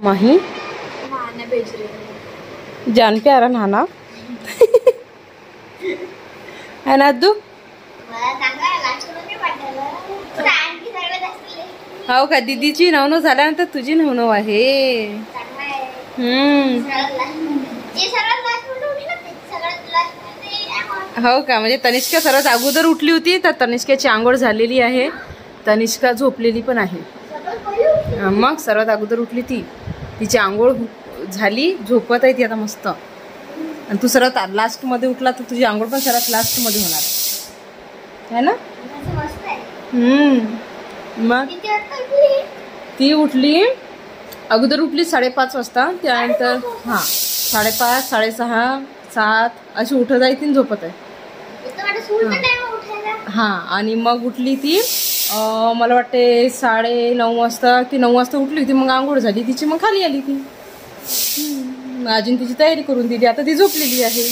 माही जान प्यारा नाना है ना अद्दू हो का दीदीची नवनव झाल्यानंतर तुझी नवनव आहे. हो का म्हणजे तनिष्का सर्वात अगोदर उठली होती तर तनिष्काची आंघोळ झालेली आहे. तनिष्का झोपलेली पण आहे. मग सर्वात अगोदर उठली ती, तिची आंघोळ झाली, झोपत आहे ती आता मस्त. आणि तू सर्वात लास्ट मध्ये उठला तर तुझी आंघोळ पण सर्वात लास्ट मध्ये होणार है ना. मग ती उठली अगोदर उठली 5:30 वाजता. त्यानंतर 5:30, 6:30, 7 अशी उठत आहे ती, झोपत आहे. आणि मग उठली ती मला वाटते 9:30 वाजता की 9 वाजता उठली होती. मग आंघोळ झाली तिची, मग खाली आली ती. अजून तिची तयारी करून दिली, आता ती झोपलेली आहे.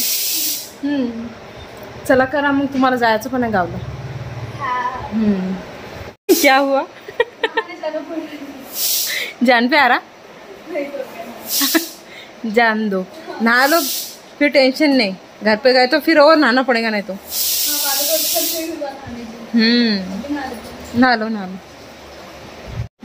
चला करा मग, तुम्हाला जायचं पण आहे गावला. क्या हुआ जान पे आ रहा जान दो, नहा लो फिर टेंशन नहीं. घर पे गए तो फिर और नहाना पड़ेगा नहीं तो. नहा लो.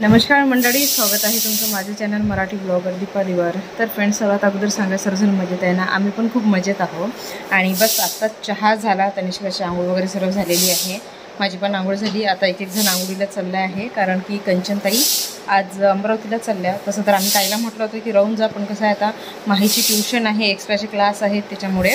नमस्कार मंडळी, स्वागत आहे तुमचं माझे चॅनल मराठी ब्लॉगर दीपालीवर. तर फ्रेंड्स, सर्वात अगोदर सांगा सर्वजण मजेत आहे ना. आम्ही पण खूप मजेत आहोत. आणि बस आत्ता चहा झाला, तनिष्काची आंघोळ वगैरे सर्व झालेली आहे. माझी पण आंघोळ झाली. आता एक जण आंघोळीला चाललं आहे, कारण की कंचनताई आज अमरावतीला चालल्या. तसं तर आम्ही ताईला म्हटलं होतं की राहून जा, पण कसं आहे आता माहीची ट्युशन आहे, एक्स्ट्राचे क्लास आहेत, त्याच्यामुळे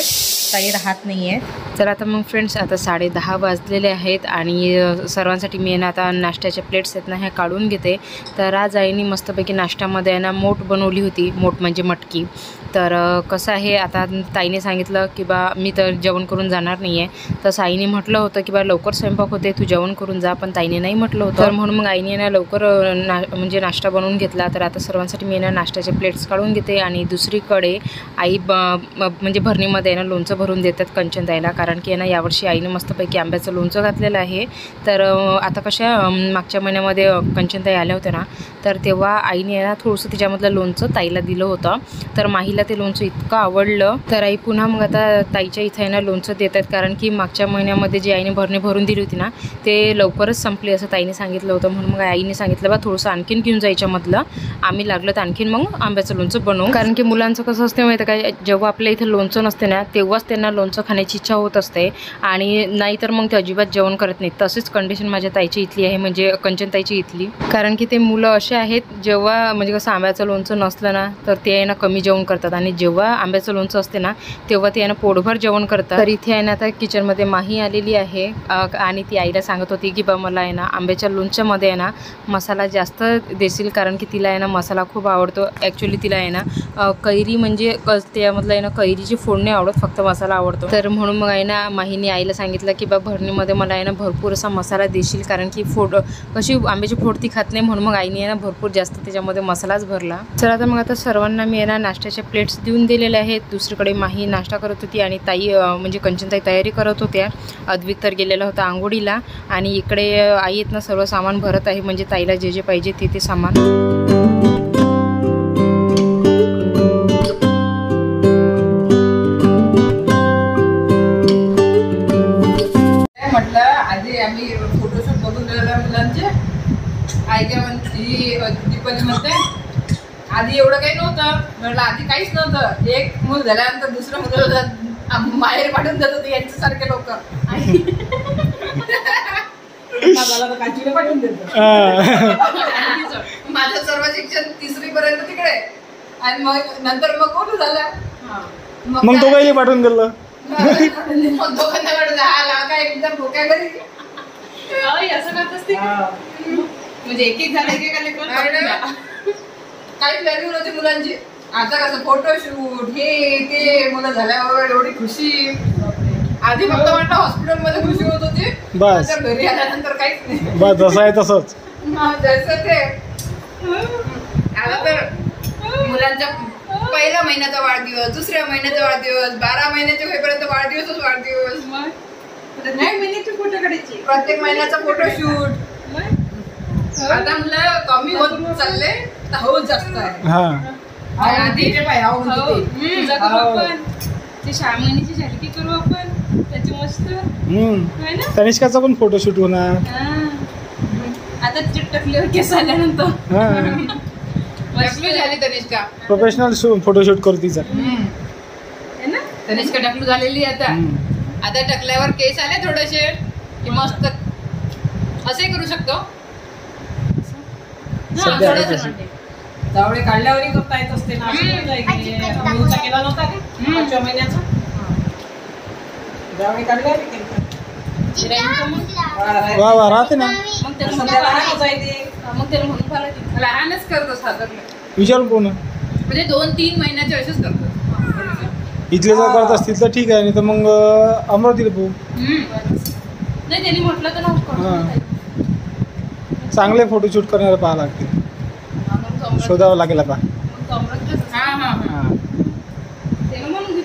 ताई राहत नाही आहे. तर आता मग फ्रेंड्स, आता 10:30 वाजलेले आहेत आणि सर्वांसाठी मी ना आता नाश्त्याच्या प्लेट्स आहेत ना ह्या काढून घेते. तर आज आईने मस्तपैकी नाश्त्यामध्ये आहे ना मोठ बनवली होती. मोठ म्हणजे मटकी. तर कसं आहे, आता ताईने सांगितलं की बा मी तर जेवण करून जाणार नाही आहे. तसं आईने म्हटलं होतं की बा लवकर स्वयंपाक होते, तू जेवण करून जा, पण ताईने नाही म्हटलं होतं. तर म्हणून मग आईने ना लवकर म्हणजे नाश्ता बनवून घेतला. तर आता सर्वांसाठी मी ना नाश्त्याचे प्लेट्स काढून घेते. आणि दुसरीकडे आई म्हणजे भरणीमध्ये आहे ना लोणचं भरून देतात कंचनताईला, कारण की आहे ना यावर्षी आईने मस्तपैकी आंब्याचं लोणचं घातलेलं आहे. तर आता कशा मागच्या महिन्यामध्ये कंचनताई आल्या होत्या ना, तर तेव्हा आईने ना थोडंसं तिच्यामधलं लोणचं ताईला दिलं होतं. तर माहीला ते लोणचं इतकं आवडलं, तर आई पुन्हा मग आता ताईच्या इथं आहे ना लोणचं देतात, कारण की मागच्या महिन्यामध्ये जी आईने भरणी भरून दिली होती ना ते लवकरच संपली असं ताईने सांगितलं होतं. म्हणून मग आईने सांगितलं बा थोडंसं आणखीन घेऊन जायच्यामधलं, आम्ही लागलं तर आणखीन मग आंब्याचं लोणचं बनवू. कारण की मुलांचं कसं असते माहिती काय, जेव्हा आपल्या इथं लोणचं नसते ना तेव्हाच त्यांना लोणचं खाण्याची इच्छा होत असते, आणि नाहीतर मग ते अजिबात जेवण करत नाहीत. तशीच कंडिशन माझ्या ताईची इथली आहे, म्हणजे कंचनताईची इथली. कारण की ते मुलं असे आहेत, जेव्हा म्हणजे कसं आंब्याचं लोणचं नसलं ना तर ते आहे ना कमी जेवण करतात, आणि जेव्हा आंब्याचं लोणचं असते ना तेव्हा ते आहे ना पोटभर जेवण करतात. तर इथे आहे ना आता किचनमध्ये माही आलेली आहे, आणि ती आईला सांगत होती की बा मला आहे ना आंब्याच्या लोणच्यामध्ये आहे ना मसाला जास्त देशील, कारण की तिला आहे ना मसाला खूप आवडतो. ॲक्च्युली तिला आहे ना कैरी म्हणजे त्यामधलं आहे ना कैरीची फोडणी आवडत, फक्त मसाला आवडतो. तर म्हणून मग आहे ना माहीने आईला सांगितलं की बा भरणीमध्ये मला आहे ना भरपूर असा मसाला देशील, कारण की कशी आंब्याची फोड ती खात नाही, म्हणून मग आईने आहे ना भरपूर जास्त त्याच्यामध्ये मसालाच भरला. तर आता सर्वांना मी आहे ना नाश्त्याच्या प्लेट्स देऊन दिलेले आहेत. दुसरीकडे माही नाश्ता करत होती आणि ताई म्हणजे कंचनताई तयारी करत होत्या. अद्विक तर गेलेला होता आंघोळीला, आणि इकडे आई आहेत ना सर्व सामान भरत आहे, म्हणजे ताईला जे जे पाहिजे ते सामान. म्हटलं आधी आम्ही फोटोशूट बघून राहिलो मुलांचे. आई काय म्हणते, दीपाली म्हणते आधी एवढं काही नव्हतं. म्हटलं आधी काहीच नव्हतं. एक मूल झाल्यानंतर दुसरं मुलं माहेर पाठवून जात होते यांच्यासारखे लोक. मला तर काचीला पाठवून देत. माझं सर्व शिक्षण 3री पर्यंत तिकडे, आणि मग नंतर मग कोण झालं, मग तो काही पाठवून दिलं. मग दोघांना वाटलं काय एकदम डोक्या घरी असं करत असते, म्हणजे एक झालं एकेकाला काहीच व्हॅल्यू नव्हती मुलांची. आता कसं फोटोशूट हे ते मुलं झाल्यावर एवढी खुशी. आधी फक्त वाटलं हॉस्पिटलमध्ये खुशी होत होती, बस घरी आल्यानंतर काहीच नाही. बस जसं आहे तसंच. जसं ते आता तर मुलांच्या पहिल्या महिन्याचा वाढदिवस, दुसऱ्या महिन्याचा वाढदिवस, 12 महिन्याचे होईपर्यंत वाढदिवसच वाढदिवस. नाही महिन्याची फोटो काढायची, प्रत्येक महिन्याचा फोटोशूट. आता मुलं कमी होत चालले, हौस जास्त आहे. हा तिचे पाय हाव म्हणते ते. जगू आपण ते श्यामणीची झलकी करू आपण त्याची मस्त है ना. तनिष्काचा पण फोटोशूट होणार. आता चिटकल्यावर केस आल्यानंतर हा टकलू झाली तनिष्का. प्रोफेशनल फोटोशूट करू तिचा. है ना. तनिष्का टकलू झालेली आता. आता टकल्यावर केस आले थोडेसे की मस्त असे करू शकतो. सध्या आहे तशी. जावळे काढल्यावरही करता येत असते ना. अमृतचा केला नव्हता का 5व्या महिन्याचा. जावळे काढल्यावर वा वा राहते ना. मग त्याला मग त्याला म्हणून फार लहानच करत असतात. विचारून कोण म्हणजे 2-3 महिन्याचे असेच करतात. इथले जर करत असतील तर ठीक आहे, नाही तर मग अमरावतीला पाहू. नाही त्यांनी म्हटलं तर नव्हतं. चांगले फोटोशूट करणारे पाहा लागतील. शोधावं लागेल आता.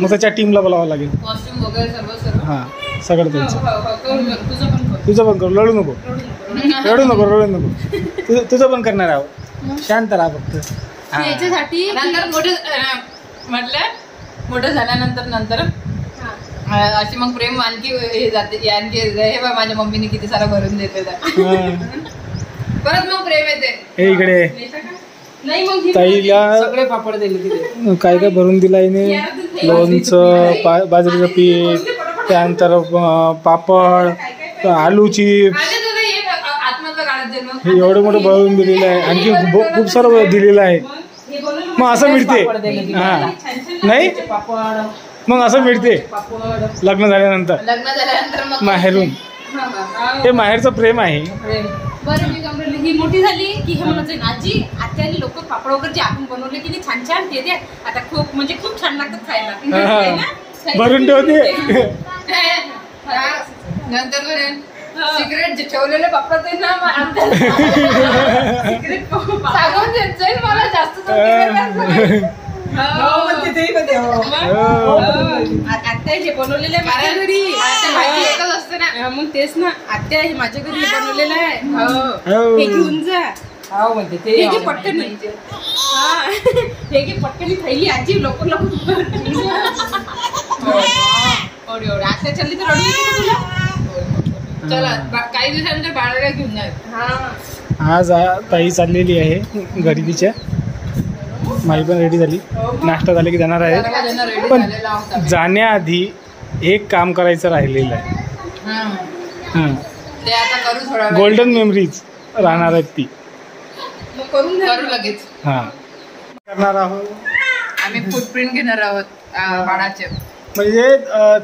मग त्याच्या टीमला बोलावं लागेल. कॉस्ट्युम वगैरे सर्व हा सगळं त्यांचं. तुझं पण तुझं पण करू. रडू नको. तुझं पण करणार आहोत. शांत राहा फक्त. याच्यासाठी नंतर मोठं झाल्यानंतर अशी मग प्रेम आणखी हे जाते. आणखी हे बा माझ्या मम्मीने किती सारा भरून देते. परत मग प्रेम येते. हे इकडे नाही मग ताईला सगळे पापड दिले तिथे. काय काय भरून दिलं आहे. लोणचं, बाजरीचं पीठ, त्यानंतर पापड, आलू चिप्स, हे एवढं मोठं भरून दिलेलं आहे. आणखी खूप सारं दिलेलं आहे. मग असं मिळते. हा नाही मग असं मिळते लग्न झाल्यानंतर मग माहेरून. हे माहेरचं प्रेम आहे. बरं मी गमरली ही मोठी झाली की हे म्हणत जाईल आजी आत्याने लोक पापड वगैरे जे आपण बनवले की नाही छान छान ते द्या आता खूप छान लागतात खायला. भरून ठेवते. नंतर सिगरेट जे ठेवलेले पापड ते ना सांगून देत जाईल मला जास्त. आत्या हे बनवलेलं आहे माझ्या घरी. एकच असते ना. मग तेच ना आत्या हे माझ्या घरी बनवलेलं आहे. हे घेऊन जा. हे घे पटकन. हे घे पटकन खायली आजी लवकर. आत्या चालली तर रडू येते तुला. चला काही दिवसानंतर बाळाला घेऊन जाईल. आज ताई चाललेली आहे घरी तिच्या. माई पण रेडी झाली. नाश्ता झाले की जाणार आहे. पण जाण्याआधी एक काम करायचं राहिलेलं आहे. ते आता करू थोडा. गोल्डन मेमरीज राहणार आहेत ती. करू लगेच. हा करणार आहोत. आम्ही फुटप्रिंट घेणार आहोत बाळाचे. म्हणजे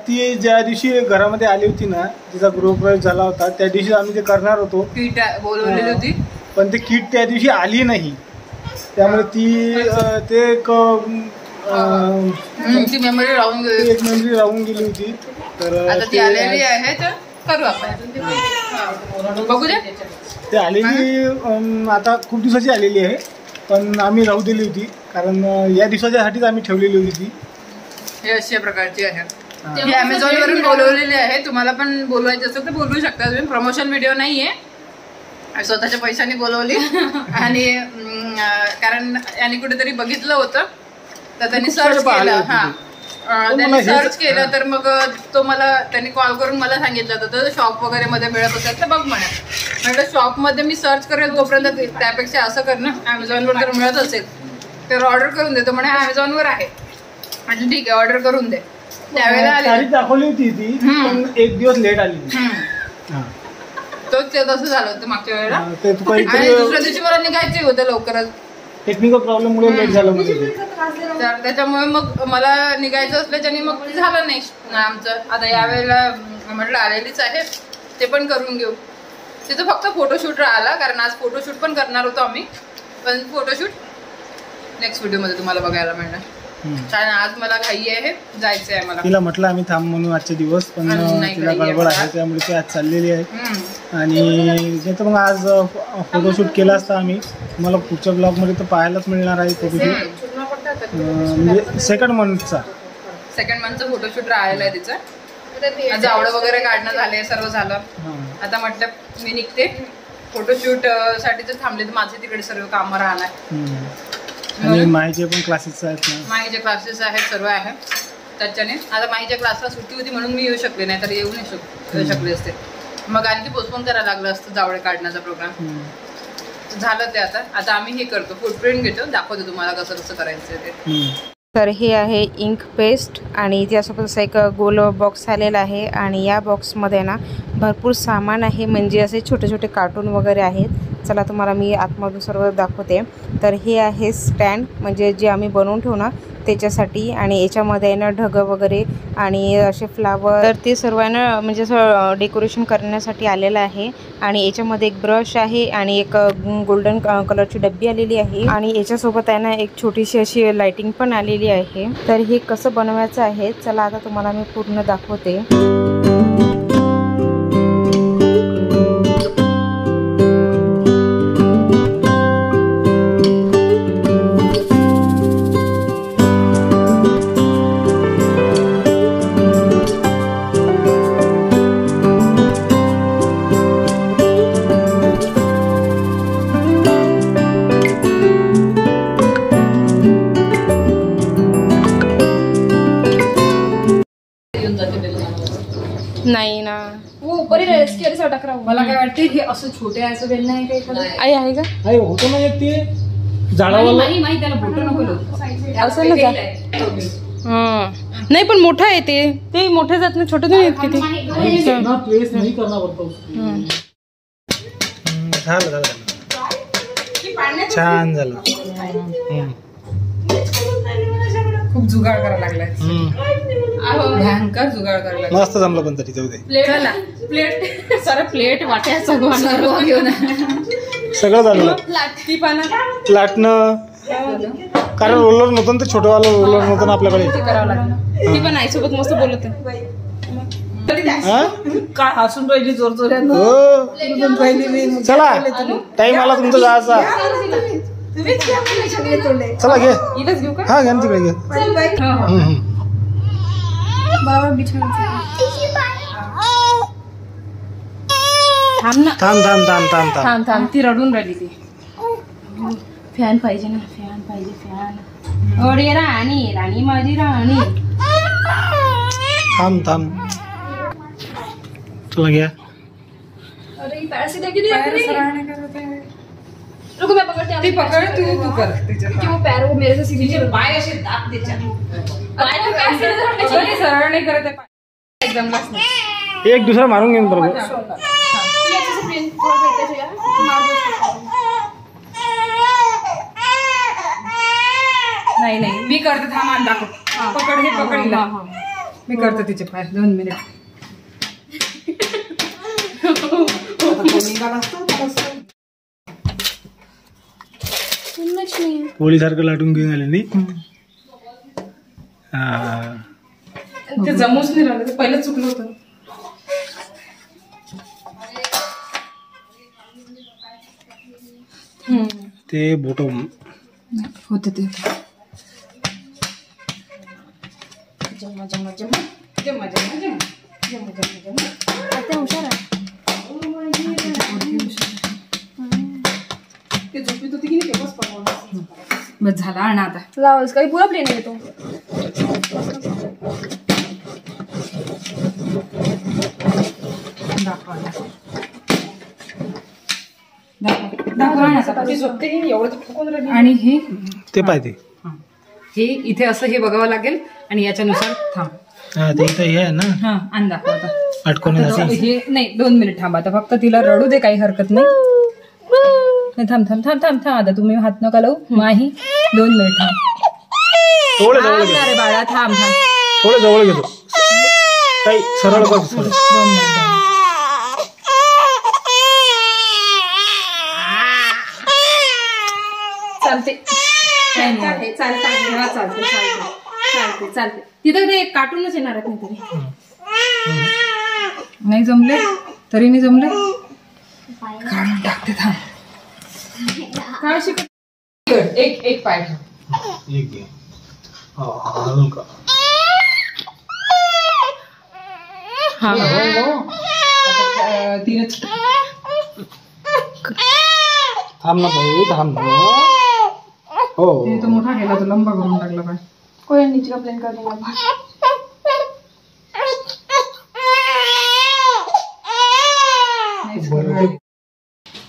ती ज्या दिवशी घरामध्ये आली होती ना, तिचा गृहप्रवेश झाला होता, त्या दिवशी आम्ही ते करणार होतो. किट बोलवलेली होती पण ते किट त्या दिवशी आली नाही. त्यामुळे ती मेमरी राहून गेली. एक मेमरी राहून गेली होती. तर आता ती आलेली आहे तर करू आपण. बघू दे. ते आलेली आता खूप दिवसाची आलेली आहे. पण आम्ही राहू दिली होती कारण या दिवसाच्यासाठीच आम्ही ठेवलेली होती ती. हे अशा प्रकारची आहे. ही अमेझॉन वरून बोलवलेली आहे. तुम्हाला पण बोलवायची असेल तर बोलवू शकता तुम्ही. प्रमोशन व्हिडिओ नाहीये. स्वतःच्या पैशाने बोलवली. आणि कारण यांनी कुठेतरी बघितलं होतं तर त्यांनी सर्च केलं. त्यांनी सर्च केलं तर मग तो मला त्यांनी कॉल करून मला सांगितलं होतं शॉप वगैरे मध्ये मिळत असेल तर बघ म्हटलं शॉप मध्ये मी सर्च करेल तोपर्यंत. त्यापेक्षा असं कर ना अमेझॉनवर जर मिळत असेल तर ऑर्डर करून देतो म्हणे. अमेझॉनवर आहे म्हणजे ठीक आहे ऑर्डर करून दे. त्यावेळेला दाखवली होती ती पण एक दिवस लेट आली. तोच तसं झालं होतं मागच्या वेळेला. आणि दुसऱ्या दिवशी मला निघायचे होतं लवकरच. टेक्निकल प्रॉब्लेम मुळे लेट झालं म्हणजे. तर त्याच्यामुळे मग मला निघायचं असल्याच्याने मग झालं नाही आमचं. आता यावेळेला म्हटलं आलेलीच आहे ते पण करून घेऊ. तिथं फक्त फोटोशूट राहिला कारण आज फोटोशूट पण करणार होतो आम्ही. पण फोटोशूट नेक्स्ट व्हिडिओमध्ये तुम्हाला बघायला मिळणार. कारण आज मला घाई आहे जायचं आहे मला. तिला म्हटलं आम्ही थांब म्हणून आजचे दिवस पण तिला गडबड आहे त्यामुळे ती आज चाललेली आहे. आणि नाही तर मग आज फोटोशूट केला असता आम्ही. तुम्हाला पुढच्या ब्लॉगमध्ये तर पाहायलाच मिळणार आहे फोटोशूट. म्हणजे सेकंड मंथचा फोटोशूट राहिला आहे तिचं. जावडं वगैरे काढणं झाले सर्व झालं. आता म्हटलं मी निघते फोटोशूट साठी जर थांबले तर माझे तिकडे सर्व कामं राहणार. आणि माहीचे पण क्लासेस आहेत ना. माहीचे क्लासेस आहेत, सर्व आहे. त्याच्याने आता माहीच्या क्लासला सुट्टी होती म्हणून मी येऊ शकले नाही, तर येऊ नाही शकले असते. मग आणखी पोस्टपोन करायला लागलं असतं जावळे काढण्याचा प्रोग्राम. झालं ते. आता आम्ही हे करतो, फुटप्रिंट घेतो, दाखवतो तुम्हाला कसं कसं करायचं ते. तर हे आहे इंक पेस्ट आणि त्यासोबत असं एक गोल बॉक्स आलेला आहे आणि या बॉक्समध्ये ना भरपूर सामान आहे, म्हणजे असे छोटे छोटे कार्टून वगैरे आहेत. चला तुम्हाला मी आतमधून सर्व दाखवते. तर हे आहे स्टँड, म्हणजे जे आम्ही बनवून ठेवू ना त्याच्यासाठी. आणि याच्यामध्ये आहे ना ढगं वगैरे आणि असे फ्लावर, तर ते सर्व आहे ना म्हणजे असं डेकोरेशन करण्यासाठी आलेलं आहे. आणि याच्यामध्ये एक ब्रश आहे आणि एक गोल्डन कलरची डब्बी आलेली आहे आणि याच्यासोबत आहे ना एक छोटीशी अशी लाइटिंग पण आलेली आहे. तर हे कसं बनवायचं आहे चला आता तुम्हाला मी पूर्ण दाखवते. नाही ना मला काय वाटते हे असं छोटे असं वेल नाही काही आई आहे का? अरे होतो ना एक ते झाडावाला. माहिती त्याला फोटो नको असं ना नाही पण मोठं आहे ते मोठे जात नाही, छोटे नाही किती. प्लेस नाही करना पडतो. झालं छान झालं. खूप जुगाड करायला लागलाय, भयंकर जुगाड करायला लागलाय. मस्त जमलं पण तरी जाऊ दे. प्लेट सारा प्लेट वाट्या सगळं घेऊन सगळं झालं. ती पाना लाटणं, कारण रोलर नव्हतं ते छोटंवालं रोलर नव्हतं ना आपल्याकडे. करावं लागलं. ती पण आईसोबत मस्त बोलत काय हसून राहिली जोर जोरात. चला टाइम आला तुमचा जायचा. चला घे. इथंच घेऊ का? हा घ्या तिकडे घे. थांब ना, थांब थांब थांब थांब थांब. थांब थांब. ती रडून राहिली ती. फॅन पाहिजे ना, फॅन पाहिजे, फॅन. ओढे राणी, राणी माझी राणी. थांब थांब. चला घ्या. ती पकड, तू कर पाय असे दाब त्याच्यात. सरळ नाही करत आहे, एकदम एक दुसरा मारून घेऊन बरोबर. नाही नाही मी करते, थांब आणि दाखव. पकड, हे पकडला मी करते तिचे पाय. 2 मिनिट. पोळी सारखं लाटून घेऊन आले नाही. ते जमूच नाही राहिलं, ते पहिलं चुकलं होतं. ते बोट होते ते जम्मा जम्मा जम्मा जम्मा जम्मा जम्मा जम्मा जम्मा. आता हुशार आहे. ते झोपीत होती की नाही तेव्हाच पडवलं. बस झाला. आणि आता लावस काही पुरा प्लेन येतो. आणि हे ते पाहिजे. हे इथे असं हे बघावं लागेल आणि याच्यानुसार थांब. हा ते इथं हे आहे ना. हा आणि दाखव आता. अटकवण्यासाठी हे नाही 2 मिनिट थांब. आता फक्त तिला रडू दे, काही हरकत नाही. थांब थांब थांब थांब थांब. आता तुम्ही हात नका लावू. माही 2 मिनिट थांब. थोडे जवळ घे. अरे बाळा थांब थांब. थोडे जवळ घेतो. काही सरळ कर. 2 मिनिट. चालते चालते चालते चालते चालते. तिथं ते कार्टूनच येणार आहेत नाही तरी. नाही जमले तरी नाही जमले, काढून टाकते. थांब. काय शिकत. एक पाय ठेव. एक घे. घालून का. हा तिने थांब ना भाई, थांब ना. हो ते तो मोठा केला तो लंबा करून टाकला पाय. कोई नीचे का प्लेन कर दूंगा.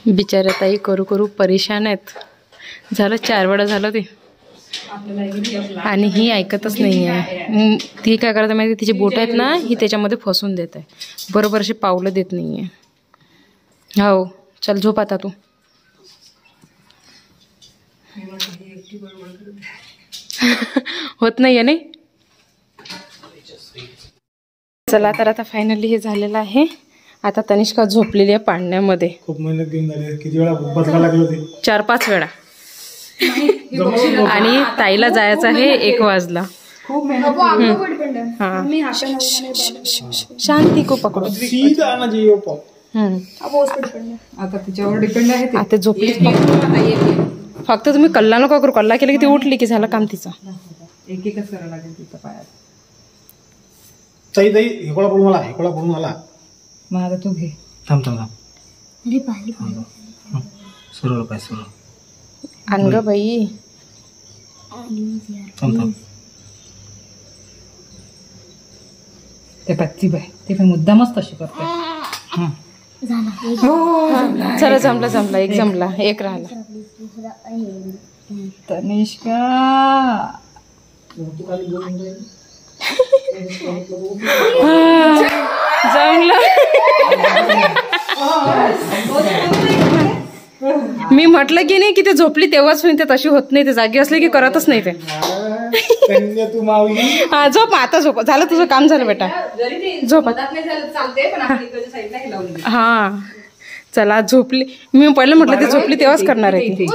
बिचाऱ्या ताई करू करू परेशान आहेत. झालं 4 वेळा झालं ते, आणि ही ऐकतच नाही आहे. ती काय करते माहिती, तिचे बोट आहेत ना, ही त्याच्यामध्ये फसून देत आहे. बरोबर असे पावलं देत नाही आहे. हो चल झोप आता तू. होत नाही आहे नाही. चला तर आता फायनली हे झालेलं आहे. आता तनिष्का झोपलेली आहे पाळण्यामध्ये. खूप मेहनत घेऊन झाली. किती वेळा बदला लागलो ते? 4-5 वेळा. आणि ताईला जायचं आहे 1 वाजला. खूप मेहनत. हाँ शांति को पकडो. सीधा आना चाहिए वो पाव. आता तिच्यावर डिपेंड आहे ते. आता झोपली. फक्त तुम्ही कल्ला नको करू. कल्ला केला की ती उठली की झालं काम तिचं. एक एकच करावं लागेल तिचं पायात. ताई ताई हेकोळा पडून आला, हेकोळा पडून आला. मग आता तू घे. थांब थांब थांब. सरळ पाय सरळ. आण ग बाई. थांब थांब. ते पत्ती बाय, ते पण मुद्दामच तशी करते. चला जमला. 1 जमला, 1 राहिला. तनिष्का जमलं. मी म्हटलं की नाही की ते झोपली तेव्हाच होईल. ते तशी होत नाही. ते जागी असले की करतच नाही ते. तू माऊली. हा झोप आता. झोप झालं तुझं काम झालं बेटा. झोप. हा चला झोपली. मी पहिलं म्हटलं ते झोपली तेव्हाच करणार आहे.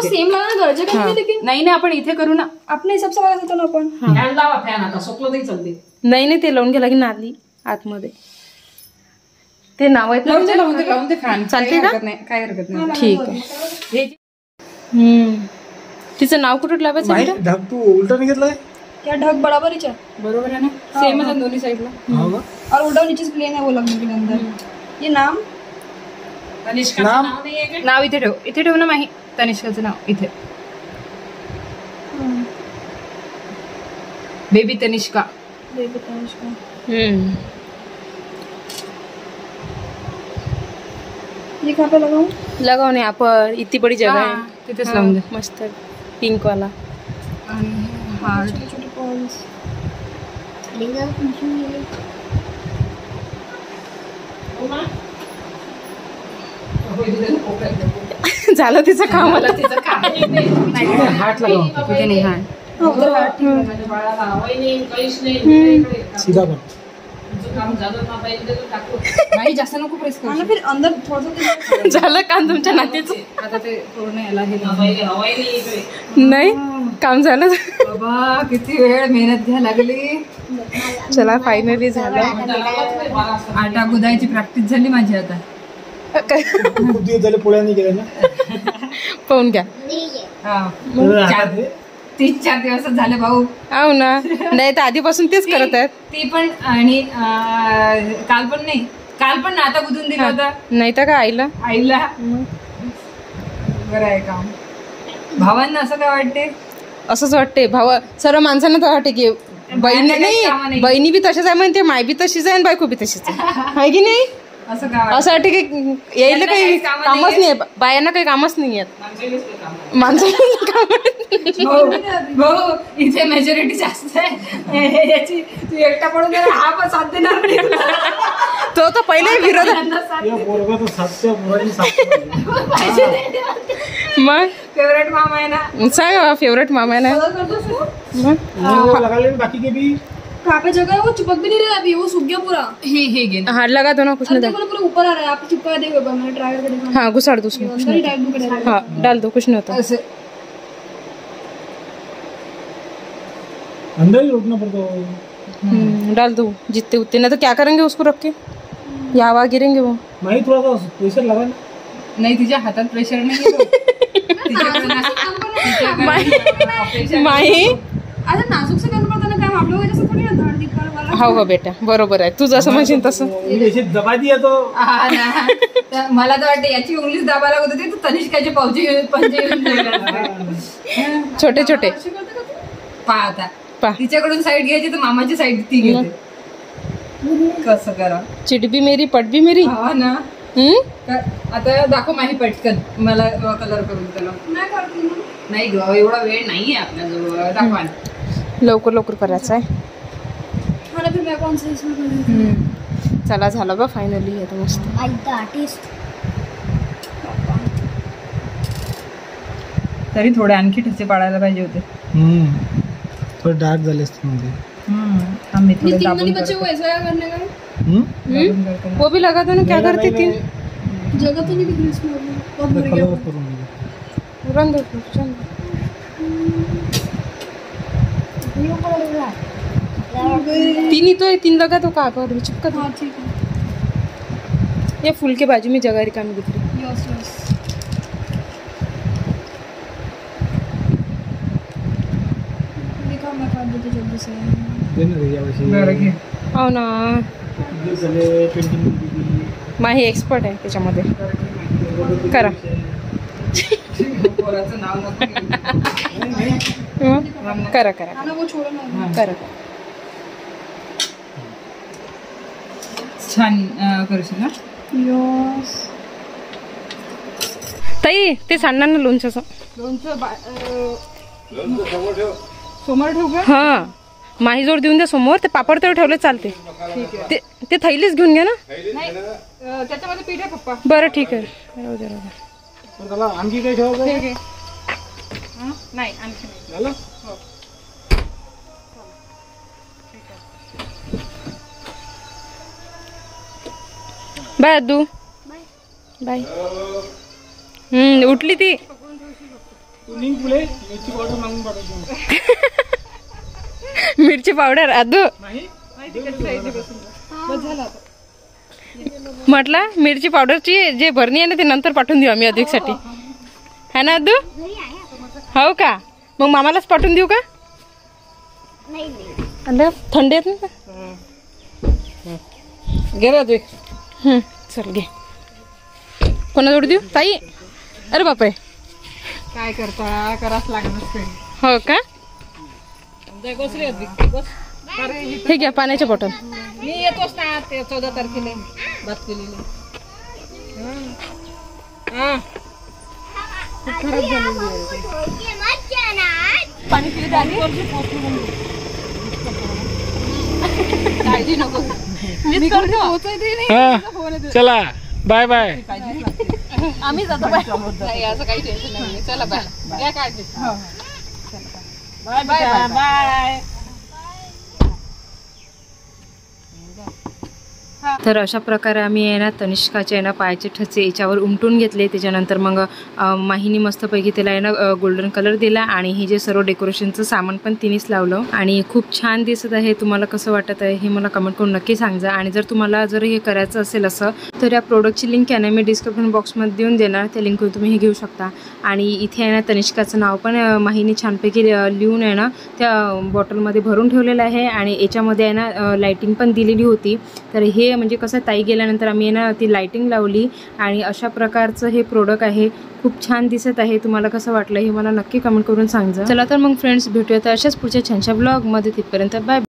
नाही आपण इथे करू ना. आपल्या हिसाब से वाजवतो ना आपण. फॅन लावा, फॅन आता सोपलं तरी चालते. नाही ते लावून गेला की नाली आतमध्ये. ते नाव आहेत ना. लावून ते फॅन चालते का? काय हरकत नाही. ठीक आहे. तिचं नाव कुठं लावायचं बेटा? ढग तू उलटा नाही घेतलाय? क्या ढग बराबर ही है. बरोबर आहे ना. सेम आहे दोन्ही साईडला. हो का? और उल्टा नीचे से प्लेन है वो लगने के अंदर. ये नाम तनिष्का नाम? नाव नाही आहे का? नाव इथे ठेव. इथे ठेव ना माही. तनिष्काचं नाव इथे. बेबी तनिष्का. बेबी तनिष्का. ये कहाँ पे लगाऊं? लगाओ नहीं आप. इतनी बड़ी जगह है. तिथेच लावून दे. मस्त पिंक वाला. हार्ट. छोटे छोटे पॉल्स. झालं तिचं काम. मला तिचं काम नाही. हार्ट लगाव. तिथे नाही हार्ट. उधर हार्ट ठीक है. सीधा कर. नाही जास्त नको प्रेस हाँ कर. ना, फिर अंदर थोड़ा सा. झालं काम तुमच्या नातीचं. आता ते पूर्ण याला हे नाही काम झालं. बाबा किती वेळ मेहनत घ्या लागली. चला फायनली झालं. आटा गुदायची प्रॅक्टिस झाली माझी आता. खूप दिवस झाले पोळ्या नाही गेल्या ना. पाहून घ्या. 3-4 दिवस झाले भाऊ. हो ना. नाही तर आधीपासून तेच करत आहेत. ती पण आणि काल पण आता गुदून दिलं होतं. नाही तर का आईला. बरं आहे काम. भावांना असं काय वाटते? असंच वाटते. भाव सर्व माणसांना तर वाटते की बहिणी नाही, बहिणी बी तशाच आहे म्हणते, माय बी तशीच आहे आणि बायको बी तशीच आहे की नाही. असं काय असं वाटते की यायला काही कामच नाही. बायांना काही कामच नाही आहेत. माणसाला भाऊ इथे मेजॉरिटी जास्त आहे. याची तू एकटा पडून गेला. हा पण साथ देणार नाही. तो तर पहिले विरोध. मग फेवरेट मामा आहे ना. सांग फेवरेट मामा आहे ना. बाकी के भी कहाँ पे जगह है वो चिपक भी नहीं रहा अभी. वो सूख गया पूरा. हे घे ना. हाँ लगा दो ना कुछ नहीं. देखो पूरा ऊपर आ रहा है. आप चिपका देंगे. मैंने ट्राई करके देखा. हाँ घुसाड़ दो उसमें. अंदर ही टाइट बुक. हाँ डाल दो कुछ नहीं होता. ऐसे अंदर ही रोकना पड़ता. डाल दो जितने उतने. नहीं तो क्या करेंगे उसको रख के. या हवा गिरेंगे वो. माही थोड़ा सा प्रेशर लगा ना. नाही तिच्या हातात प्रेशर नाही. माही अरे नाजुक से करना पड़ता ना काम. आप लोग जैसे थोड़ी ना धाड़ दिखा वाला. हो बेटा बरोबर आहे. तू जसं म्हणशील तसं. जैसे दबा दिया तो मला तर वाटतं याची उंगलीच दाबा लागत होती तर तनिष्काचे पंजे छोटे छोटे पाहता पा तिच्याकडून साईड घ्यायची तर मामाची साईड ती घेते. कसं करा चिडबी मेरी पडबी मेरी. हा ना. आता दाखव माही पटकन मला कलर करून त्याला. नाही ग एवढा वेळ नाहीये आपल्याजवळ. दाखवा लवकर लवकर करायचं आहे. चला झालं बा फायनली. आता मस्त तरी थोडे आणखी ठसे पाडायला पाहिजे होते. थोडे डार्क झाले असते मध्ये. आम्ही थोडे तीन दाबून बच्चे को ऐसा करने का वो भी लगा दो ना. क्या करती थी जगह तो नहीं कितनी इसमें बहुत भर गया. कलर करून दे. रंग तीन ही तो है. तीन लगा तो का कर चिपका दो. हाँ ठीक है. ये फूल के बाजू में जगह रिकामी दिख रही. Yes yes. दिखा मैं काट देती जल्दी से. दे ना रे यावर्षी. हो ना. झाले पेंटिंग. माही एक्सपर्ट आहे त्याच्यामध्ये. करा. पोराचं नाव नको घेऊ. करा करा ना वो छोड़ो ना. करा. छान करशील ना. यस. ताई ते सांडणार ना लोणचं. समोर ठेवू का. हा माही जोड देऊन द्या समोर. ते पापड तर ठेवले चालते. ते थैलीच घेऊन घ्या ना. नाही त्याच्यामध्ये पीठ आहे पप्पा. बरं ठीक आहे. राहू दे. त्याला आणखी काही ठेवायचं आहे? नाही आणखी नाही. झालं? बाय अद्दू. बाय. उठली ती. तू निघ पुढे. मिरची पावडर मागून पाठवतो. मिरची पावडर अद्दू म्हटलं मिरची पावडरची जे भरणी आहे ना ते नंतर पाठवून देऊ आम्ही अधिकसाठी. है ना अद्दू. हो का मग मामालाच पाठवून देऊ का. थंडी आहेत ना. घे ना तू. चल घे. कोणाजवळ देऊ ताई. अरे बापरे काय करता कराच लागणार. हो का. बस रे हे घ्या पाण्याच्या बॉटल. मी येतोच ना ते 14 तारखेला बात केलेली. खूप खराब झालेली आहे. पाणी पिली आली. काळजी नको. मी पोहोचायचे नाही. चला बाय बाय. आम्ही जातो. नाही असं काही टेन्शन नाही. चला बाय. या काळजी. Bye bye bye. तर अशा प्रकारे आम्ही आहे ना तनिष्काचे आहे ना पायाचे ठसे याच्यावर उमटून घेतले. त्याच्यानंतर मग माहीनी मस्तपैकी त्याला आहे ना गोल्डन कलर दिला. आणि हे जे सर्व डेकोरेशनचं सामान पण तिनेच लावलं. आणि खूप छान दिसत आहे. तुम्हाला कसं वाटत आहे हे मला कमेंट करून नक्की सांगा. आणि जर तुम्हाला जर हे करायचं असेल असं तर या प्रोडक्टची लिंक आहे ना मी डिस्क्रिप्शन बॉक्समध्ये देऊन देणार. त्या लिंकवर तुम्ही हे घेऊ शकता. आणि इथे आहे ना तनिष्काचं नाव पण माहीने छानपैकी लिहून आहे ना त्या बॉटलमध्ये भरून ठेवलेलं आहे. आणि याच्यामध्ये आहे ना लाईटिंग पण दिलेली होती. तर हे म्हणजे कसं ताई गेल्यानंतर आम्ही आहे ना ती लाईटिंग लावली. आणि अशा प्रकारचं हे प्रोडक्ट आहे. खूप छान दिसत आहे. तुम्हाला कसं वाटलं हे मला नक्की कमेंट करून सांगा. चला तर मग फ्रेंड्स भेटूया तर अशाच पुढच्या छानशा ब्लॉगमध्ये. तिथपर्यंत बाय.